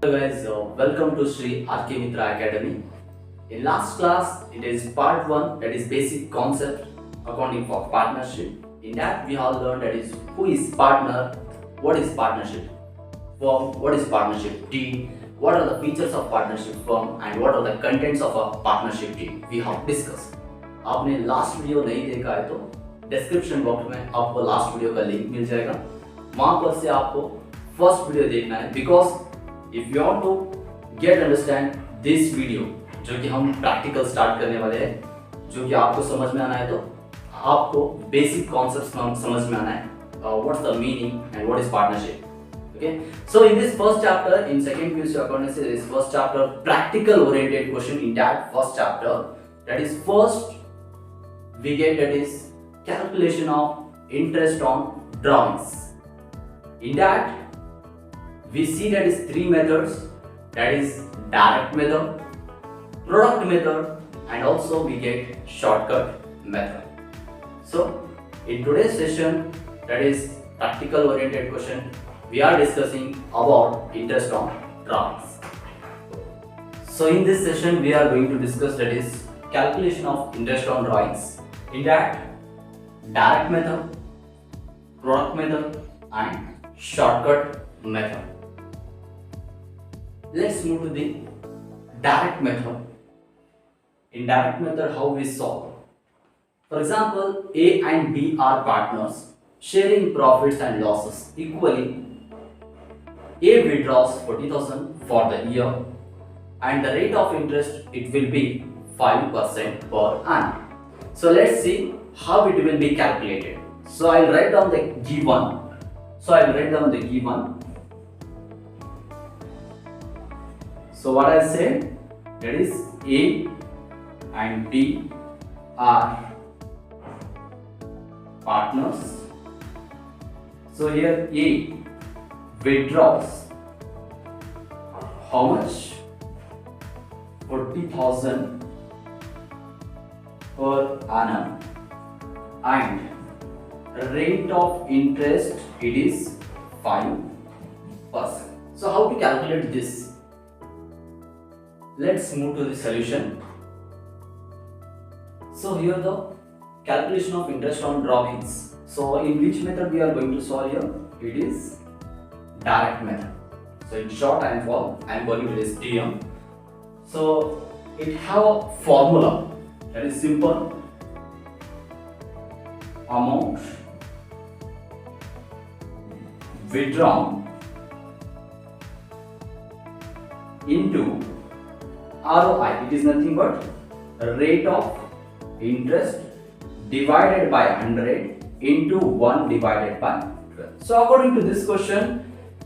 Hello guys, welcome to Shree RK MITra Academy. In last class, it is part 1, that is basic concept accounting for partnership. In that we have learned that is who is partner, what is partnership firm, what is partnership team, what are the features of partnership firm and what are the contents of a partnership team we have discussed. आपने last video नहीं देखा है तो description box में आपको last video का link मिल जाएगा, वहां पर से आपको फर्स्ट वीडियो देखना है because if you want to get understand this video जो कि हम प्रैक्टिकल स्टार्ट करने वाले हैं, जो कि आपको समझ में आना है, तो आपको बेसिक कॉन्सेप्ट्स समझ में आना है, what's the meaning and what is partnership. Okay, so in this first chapter, in second PUC accountancy, this first chapter practical oriented question. In that first chapter, that is first we get that is calculation of interest on drawings. In that we see that is three methods, that is direct method, product method and also we get shortcut method. So in today's session, that is practical oriented question, we are discussing about interest on drawings. So in this session we are going to discuss that is calculation of interest on drawings. In that direct method, product method and shortcut method. Let's move to the direct method. In direct method, how we solve? For example, A and B are partners sharing profits and losses equally. A withdraws 40,000 for the year and the rate of interest it will be 5% per annum. So let's see how it will be calculated. So I'll write down the given. So what I said, that is A and B are partners. So here A withdraws how much? 40,000 per annum and rate of interest it is 5%. So how to calculate this? Let's move to the solution. So here the calculation of interest on drawings. So in which method we are going to solve here? It is direct method. So in short I am calling it as DM. So it have a formula that is simple. Amount withdrawn into ROI, it is nothing but rate of interest divided by 100 into 1 divided by 12. So according to this question,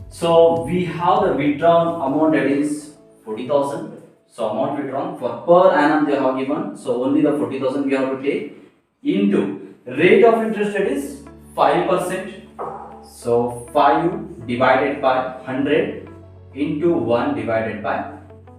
so we have the withdrawn amount that is 40,000. So amount withdrawn for per annum they have given. So only the 40,000 we have to take into rate of interest that is 5%. So 5 divided by 100 into 1 divided by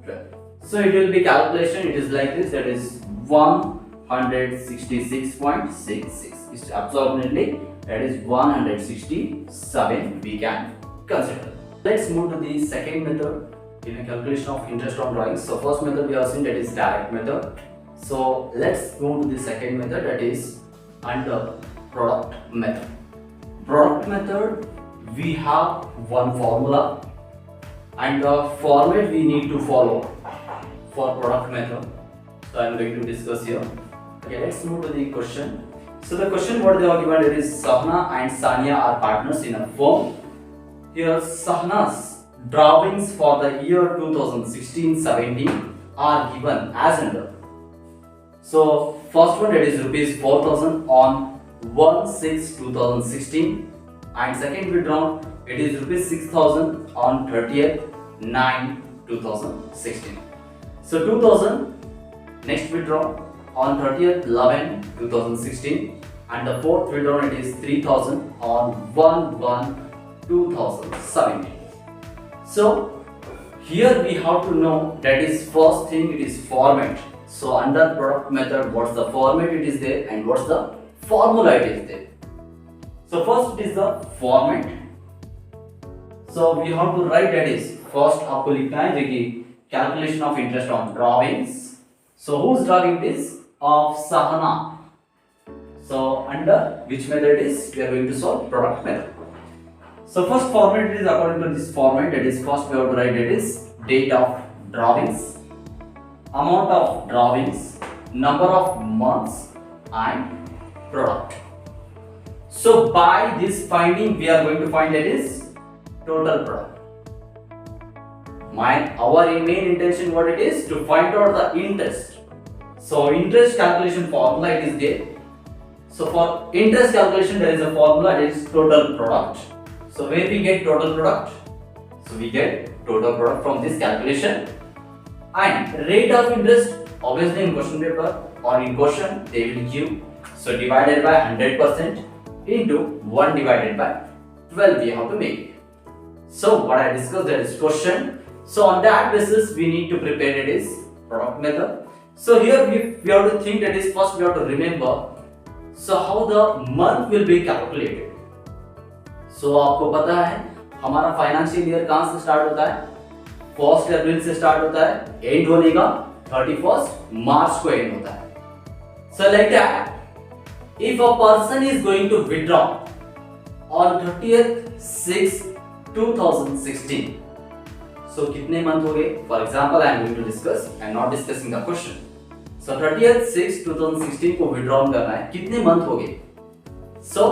12. So it will be calculation. It is like this. That is 166.66. It's absolutely that is 167 we can consider. Let's move to the second method in a calculation of interest on drawings. So first method we have seen, that is direct method. So let's move to the second method, that is under product method. Product method, we have one formula and the format we need to follow for product method. So I am going to discuss here. Okay, let's move to the question. So the question what they are given, it is Sahna and Sania are partners in a firm. Here Sahna's drawings for the year 2016-17 are given as under. So first one, that is rupees 4,000 on 1/6/2016 and second withdrawn it is rupees 6,000 on 30th 9/2016. So 2,000 next withdraw on 30th 11/2016 and the fourth withdrawn it is 3,000 on 1/1/2017. So here we have to know that is first thing, it is format. So under product method, what's the format it is there and what's the formula it is there. So first it is the format. So we have to write that is first आपको लिखना है देखिए calculation of interest on drawings. So whose drawing it is of Sahna. So under which method is we are going to solve product method. So first format is according to this format, that is first we have to write it is date of drawings, amount of drawings, number of months and product. So by this finding we are going to find that is total product. Our main intention what it is to find out the interest. So interest calculation formula it is there. So for interest calculation there is a formula, it is total product. So where we get total product? So we get total product from this calculation. And rate of interest obviously in question paper or in question they will give. So divided by 100% into 1 divided by 12 we have to make. So what I discussed that is question. So on that basis we need to prepare it is product method. So here we have to think that is first we have to remember. So how the month will be calculated? So आपको पता है हमारा financial year कहाँ से start होता है? 1 अप्रैल से start होता है, एंड होने का 31 मार्च को एंड होता है. So like that, if a person is going to withdraw on 30th 6 2016, so कितने मंथ हो गए? For example, I am going to discuss. I am not discussing the question. So 30th 6 2016 को withdraw करना है, कितने month हो गए? So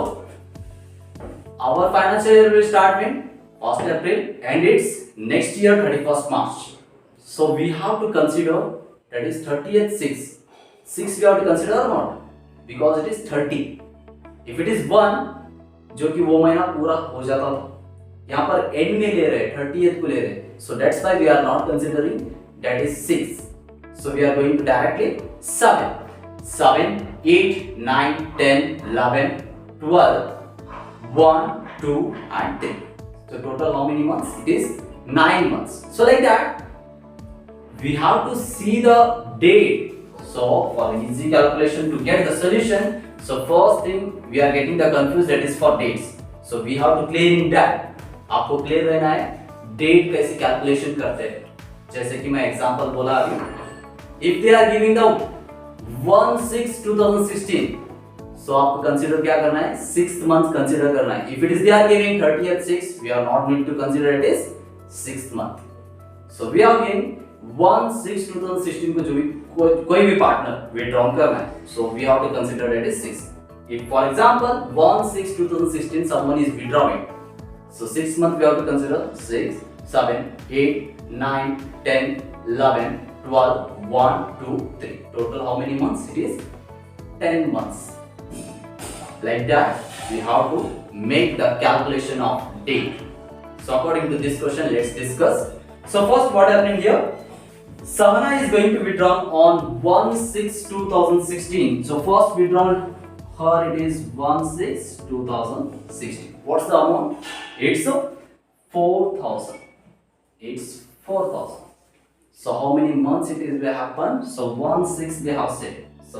our financial year will start when 1st April and it's next year 31st March. So we have to consider that is 30th 6. 6 we have to consider or not? Because it is 30. If it is 1 जो कि वो महीना पूरा हो जाता था, यहाँ पर एंड में ले रहे 30th को ले रहे, so that's why we are not considering that is 6. So we are going to directly 7, 8, 9, 10, 11, 12, 1, 2 and 3. So total how many months? It is 9 months. So like that, we have to see the date. So for easy calculation to get the solution, so first thing we are getting the confused that is for dates. So we have to clear in that. आपको clear रहना है date कैसे calculation करते हैं. जैसे कि मैं example बोला अभी. If they are giving the 1/6/2016, so आपको consider क्या करना है? 6th month consider करना है. If it is they are giving 30th 6, we are not need to consider it as 6th month. So we are giving 1/6/2016 को जो भी कोई भी partner withdraw करना है, so we have to consider it as 6. If for example 1/6/2016 someone is withdrawing, so 6 month we have to consider 6, 7, 8, 9, 10, 11, 12, 1, 2, 3. Total how many months? It is 10 months. Like that, we have to make the calculation of date. So according to this question, let's discuss. So first, what happening here? Savana is going to withdraw on 1/6/2016. So first withdrawal her it is 1/6/2016. What's the amount? It's 4,000. It's 4,000. So how many months it is will happen? So 1/6 we have said. So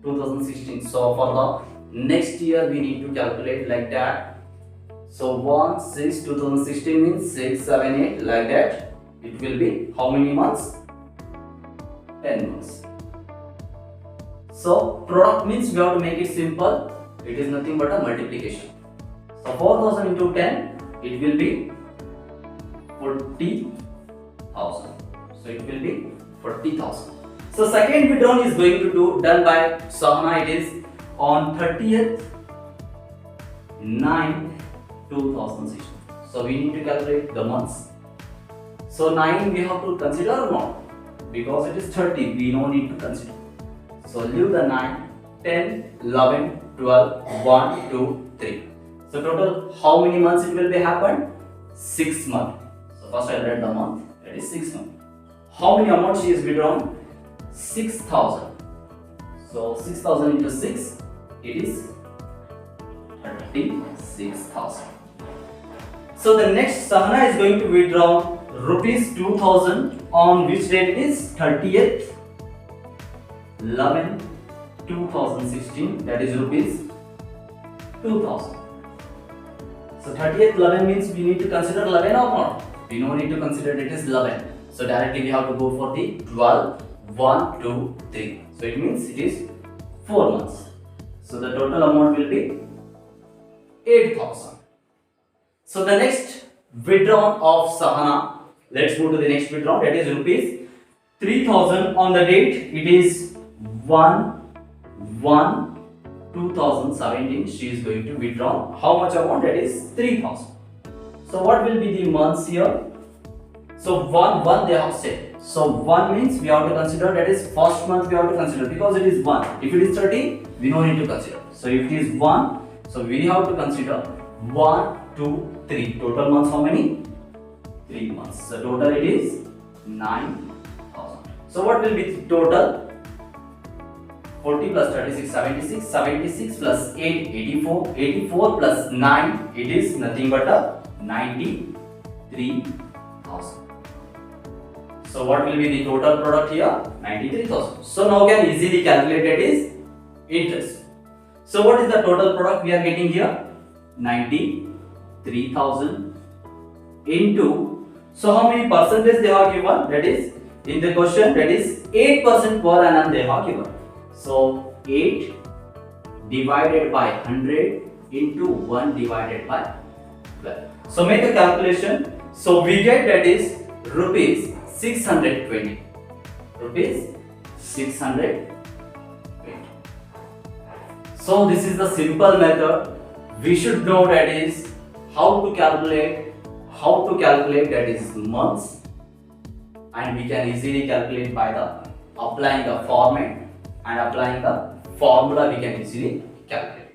2016. So for the next year we need to calculate like that. So 1/6/2016 means 6, 7, 8 like that. It will be how many months? 10 months. So product means we have to make it simple. It is nothing but a multiplication. So 4,000 into 10, it will be 40,000. So it will be 40,000. So second withdrawal is going to do done by Sahana. It is on 30th 9 2016. So we need to calculate the months. So 9 we have to consider or not? Because it is 30, we no need to consider. So leave the 9, 10, 11, 12, 1, 2, 3. So total how many months it will be happen? 6 months. So first I read the month. That is 6 months. How many amount she is withdrawn? 6,000. So 6,000 into 6, it is 36,000. So the next Sahana is going to withdraw rupees 2,000 on which date it is 30th 11 2016, that is rupees 2,000. So 30th 11 means we need to consider 11 or not? We no need to consider it is 11. So directly we have to go for the 12, 1, 2, 3. So it means it is 4 months. So the total amount will be 8,000. So the next withdrawn of Sahana, let's move to the next withdrawn, that is rupees 3,000 on the date. It is 1/1/2017. She is going to withdraw how much amount? That is 3,000. So what will be the months here? So 1 they have said. So 1 means we have to consider, that is first month we have to consider because it is 1. If it is 30, we no need to consider. So if it is 1, so we have to consider 1, 2, 3. Total months how many? 3 months. So total it is 9,000. So what will be the total? 40 plus 36, 76. 76 plus 8, 84. 84 plus 9, it is nothing but a 93,000. So what will be the total product here? 93,000. So now can easily calculate it is interest. So what is the total product we are getting here? 93,000 into, so how many percentage they have given? That is in the question, that is 8% per annum they have given. So 8 divided by 100 into 1 divided by 12. So make a calculation. So we get that is rupees 620. Rupees 620. So this is the simple method. We should know that is how to calculate that is months, and we can easily calculate by the applying the format and applying the formula. We can easily calculate.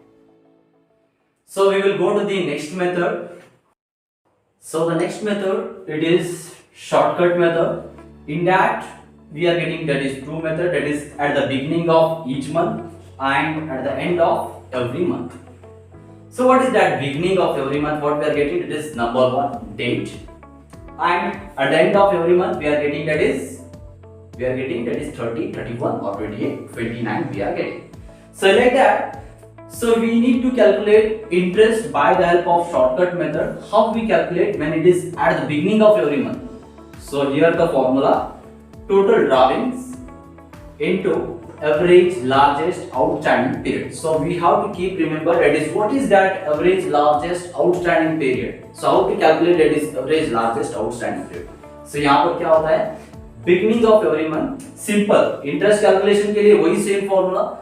So we will go to the next method. So the next method, it is shortcut method. In that we are getting, that is two method, that is at the beginning of each month and at the end of every month. So what is that beginning of every month? What we are getting, it is number 1 date, and at the end of every month we are getting, that is 30, 31 or 28, 29 we are getting. So like that. So we need to calculate interest by the help of shortcut method. How we calculate when it is at the beginning of every month? So here the formula, total drawings into average largest outstanding period. So we have to keep remember, that is what is that average largest outstanding period. So how to calculate that is average largest outstanding period. So यहाँ पर क्या होता है, beginning of every month, simple interest calculation के लिए वही same formula,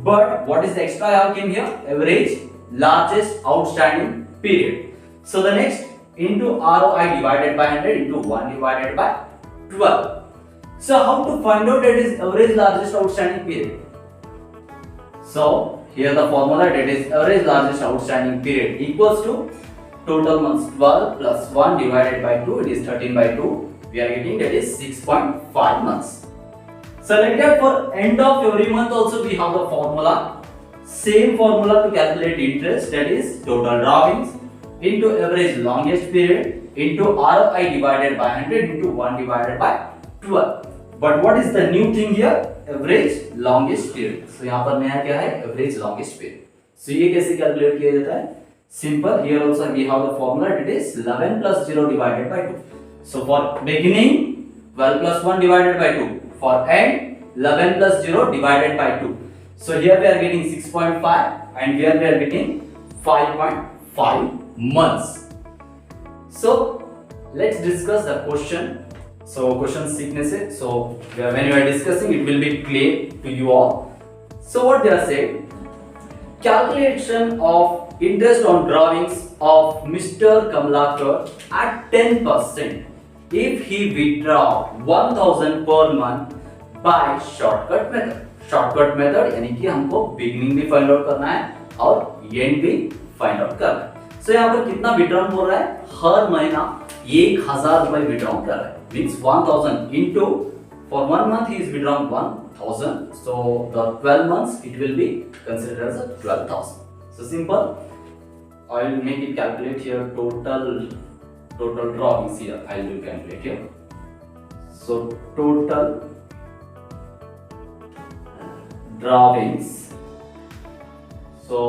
but what is the extra I have came here? Average largest outstanding period. So the next into ROI divided by 100 into 1 divided by 12. So how to find out that is average largest outstanding period? So here the formula, that is average largest outstanding period equals to total months 12 plus 1 divided by 2, it is 13 by 2. We are getting, that is 6.5 months. So like that, for end of every month also we have the formula, same formula to calculate interest, that is total drawings into average longest period into ROI divided by 100 into 1 divided by 12. But what is the new thing here? Average longest period. So यहाँ पर नया क्या है? Average longest period. So ये कैसे calculate किया जाता है? Simple. Here also we have the formula. It is 11 plus 0 divided by 2. So for beginning, 12 plus 1 divided by 2. For end, 11 plus 0 divided by 2. So here we are getting 6.5 and here we are getting 5.5 months. So let's discuss the question. So question sickness. So when you are discussing, it will be clear to you all. So what they are saying, calculation of interest on drawings of Mr. Kamlakar at 10% if he withdraw 1000 per month by shortcut method. Shortcut method यानी कि हमको beginning भी find out करना है और and भी find out करना है. सो यहाँ पर कितना विड्रॉन बोल रहा है, हर महीना 1000 रुपए विड्रॉन कर रहा है, मींस 1000 इनटू फॉर 1 मंथ ही is withdrawn 1000, so the 12 months it will be considered as 12000. So simple, I will make it calculate here total drawings here. I will calculate here. So total drawings. So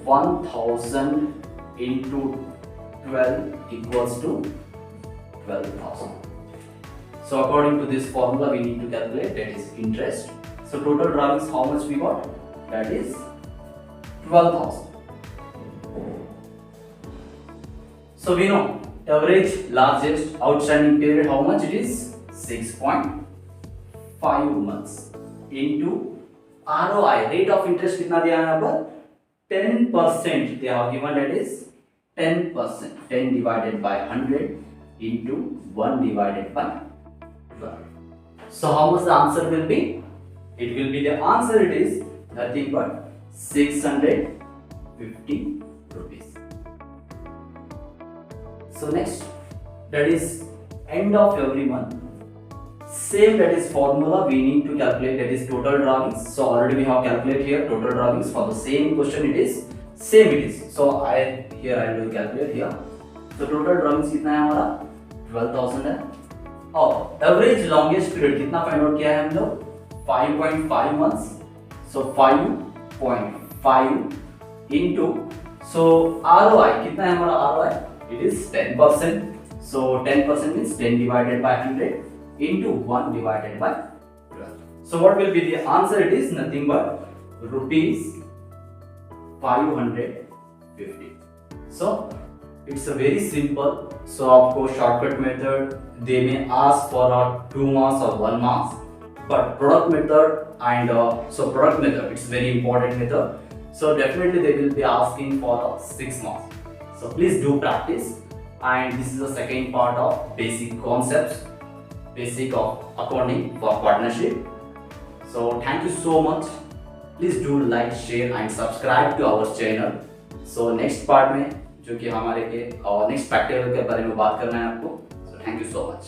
1000 into 12 equals to 12,000. So according to this formula, we need to calculate that is interest. So total drawings, how much we got? That is 12,000. So we know average largest outstanding period, how much it is? 6.5 months into ROI, rate of interest कितना दिया है यहाँ पर? 10% they have given, that is 10%. 10 divided by 100 into 1 divided by 12. So how much the answer will be? It will be, the answer it is nothing but 650 rupees. So next, that is end of every month. Same, that is formula we need to calculate, that is total drawings. So already we have calculated here total drawings for the same question, it is same it is. So I will calculate here. So total drawings कितना है हमारा? 12,000 है. और average longest period कितना find out किया है हम लोग? 5.5 months. So 5.5 into, so ROI कितना है हमारा ROI? It is 10%. So 10% means 10 divided by 100 into 1 divided by 12. So what will be the answer? It is nothing but rupees 550. So it's a very simple. So of course shortcut method they may ask for a 2 marks or 1 marks, but product method and so product method, it's very important method. So definitely they will be asking for 6 marks. So please do practice. And this is the second part of basic concepts, basic of accounting for partnership. So thank you so much. Please do like, share and subscribe to our channel. So next part में जो कि हमारे के next practical के बारे में बात करना है आपको. So thank you so much.